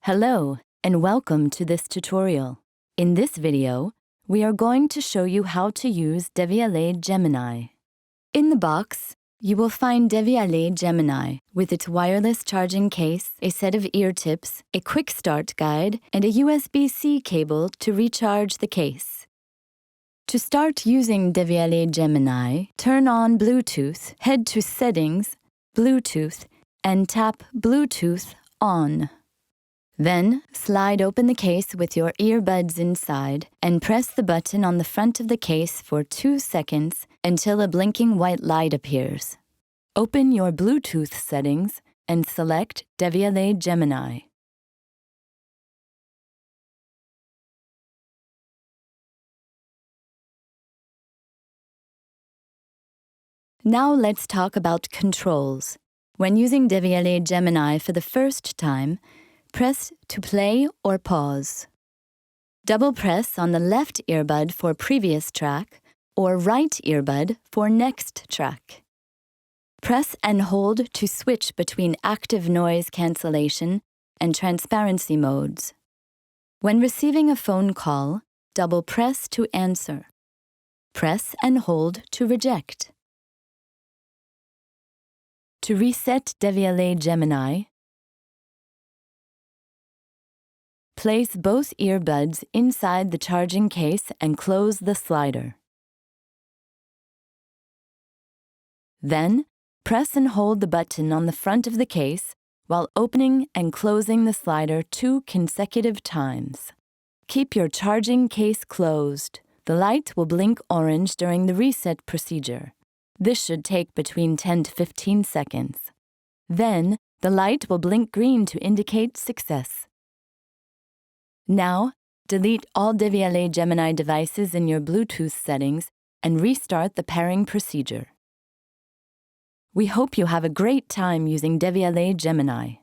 Hello, and welcome to this tutorial. In this video, we are going to show you how to use Devialet Gemini. In the box, you will find Devialet Gemini with its wireless charging case, a set of ear tips, a quick start guide, and a USB-C cable to recharge the case. To start using Devialet Gemini, turn on Bluetooth, head to Settings, Bluetooth, and tap Bluetooth On. Then, slide open the case with your earbuds inside and press the button on the front of the case for 2 seconds until a blinking white light appears. Open your Bluetooth settings and select Devialet Gemini. Now let's talk about controls. When using Devialet Gemini for the first time, press to play or pause. Double press on the left earbud for previous track or right earbud for next track. Press and hold to switch between active noise cancellation and transparency modes. When receiving a phone call, double press to answer. Press and hold to reject. To reset Devialet Gemini, place both earbuds inside the charging case and close the slider. Then, press and hold the button on the front of the case while opening and closing the slider 2 consecutive times. Keep your charging case closed. The light will blink orange during the reset procedure. This should take between 10 to 15 seconds. Then, the light will blink green to indicate success. Now, delete all Devialet Gemini devices in your Bluetooth settings and restart the pairing procedure. We hope you have a great time using Devialet Gemini.